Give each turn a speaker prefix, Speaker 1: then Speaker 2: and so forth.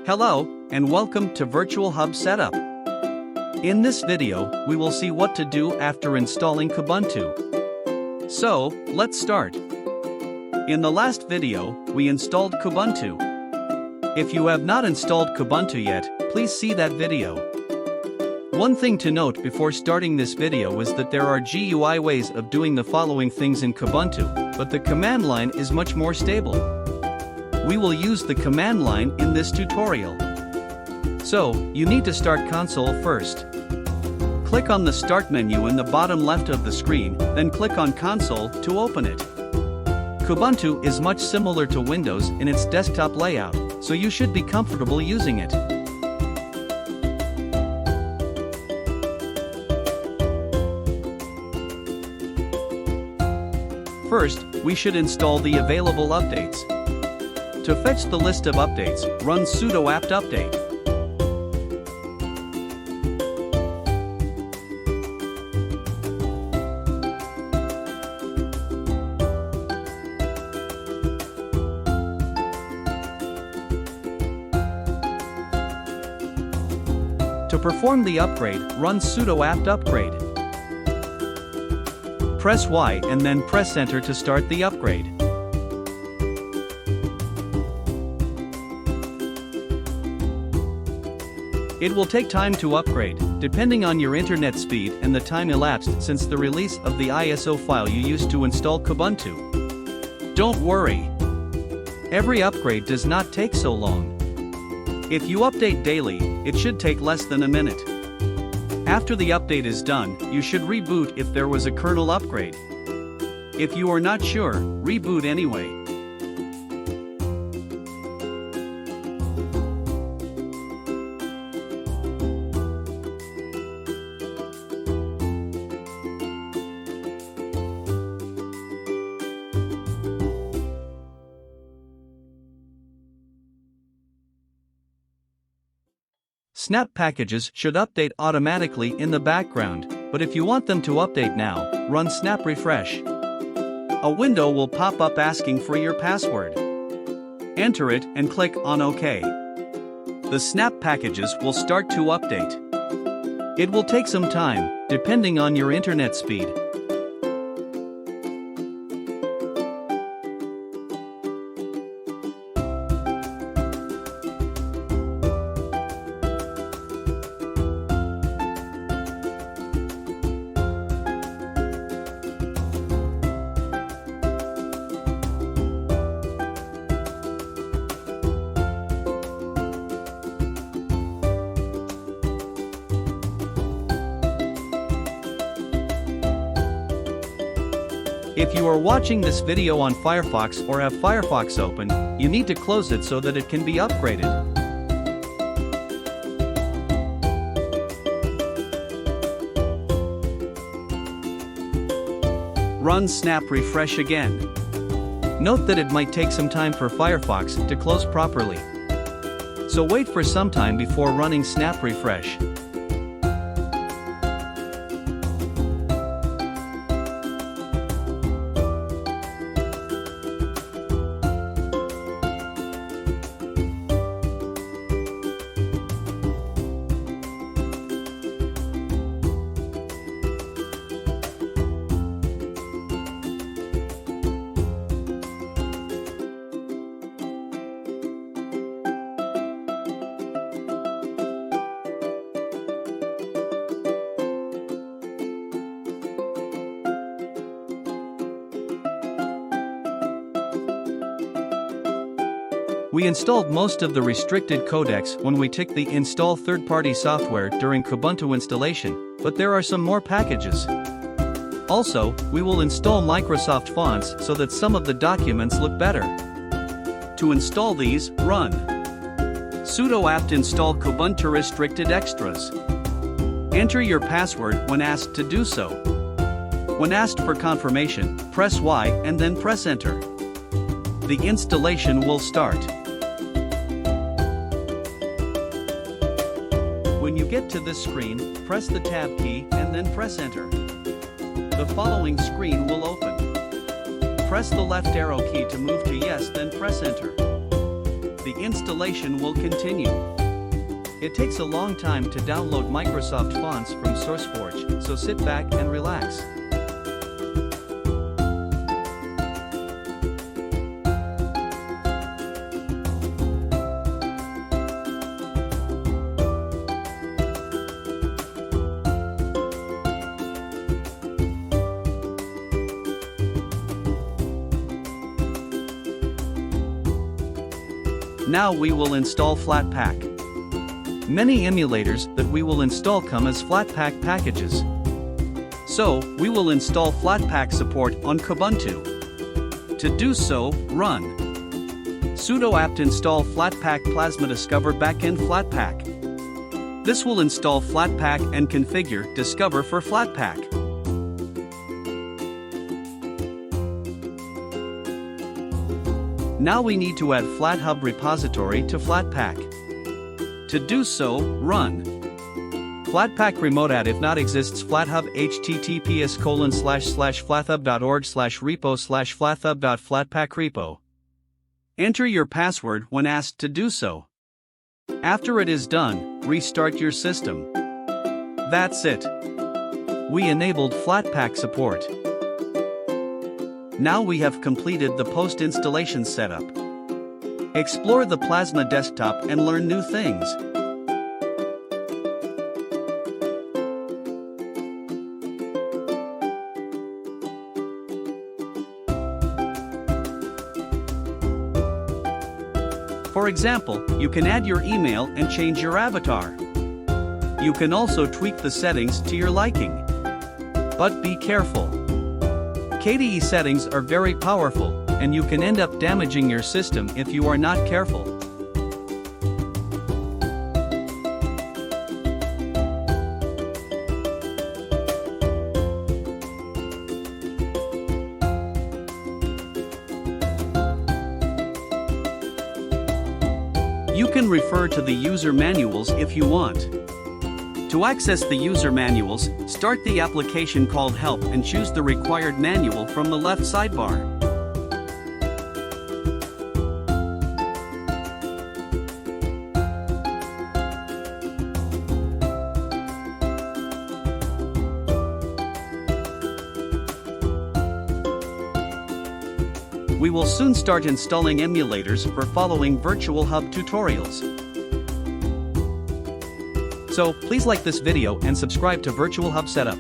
Speaker 1: Hello, and welcome to Virtual Hub Setup. In this video, we will see what to do after installing Kubuntu. So, let's start. In the last video, we installed Kubuntu. If you have not installed Kubuntu yet, please see that video. One thing to note before starting this video is that there are GUI ways of doing the following things in Kubuntu, but the command line is much more stable. We will use the command line in this tutorial. So, you need to start console first. Click on the Start menu in the bottom left of the screen, then click on Console to open it. Kubuntu is much similar to Windows in its desktop layout, so you should be comfortable using it. First, we should install the available updates. To fetch the list of updates, run sudo apt update. To perform the upgrade, run sudo apt upgrade. Press Y and then press Enter to start the upgrade. It will take time to upgrade, depending on your internet speed and the time elapsed since the release of the ISO file you used to install Kubuntu. Don't worry. Every upgrade does not take so long. If you update daily, it should take less than a minute. After the update is done, you should reboot if there was a kernel upgrade. If you are not sure, reboot anyway. Snap packages should update automatically in the background, but if you want them to update now, run snap refresh. A window will pop up asking for your password. Enter it and click on OK. The snap packages will start to update. It will take some time, depending on your internet speed. If you are watching this video on Firefox or have Firefox open, you need to close it so that it can be upgraded. Run snap refresh again. Note that it might take some time for Firefox to close properly. So wait for some time before running snap refresh. We installed most of the restricted codecs when we took the Install Third-Party Software during Kubuntu installation, but there are some more packages. Also, we will install Microsoft fonts so that some of the documents look better. To install these, run sudo apt install Kubuntu restricted extras. Enter your password when asked to do so. When asked for confirmation, press Y and then press Enter. The installation will start. When you get to this screen, press the Tab key and then press Enter. The following screen will open. Press the left arrow key to move to yes, then press Enter. the installation will continue. It takes a long time to download Microsoft fonts from SourceForge, so sit back and relax. Now we will install Flatpak. Many emulators that we will install come as Flatpak packages. So, we will install Flatpak support on Kubuntu. To do so, run sudo apt install Flatpak Plasma Discover backend Flatpak. This will install Flatpak and configure Discover for Flatpak. Now we need to add FlatHub repository to Flatpak. To do so, run Flatpak remote add if not exists FlatHub https://flathub.org/repo/flathub.flatpak repo. Enter your password when asked to do so. After it is done, restart your system. That's it. We enabled Flatpak support. Now we have completed the post-installation setup. Explore the Plasma desktop and learn new things. For example, you can add your email and change your avatar. You can also tweak the settings to your liking. But be careful. KDE settings are very powerful, and you can end up damaging your system if you are not careful. You can refer to the user manuals if you want. To access the user manuals, start the application called Help and choose the required manual from the left sidebar. We will soon start installing emulators for following Virtual Hub tutorials. So, please like this video and subscribe to Virtual Hub Setup.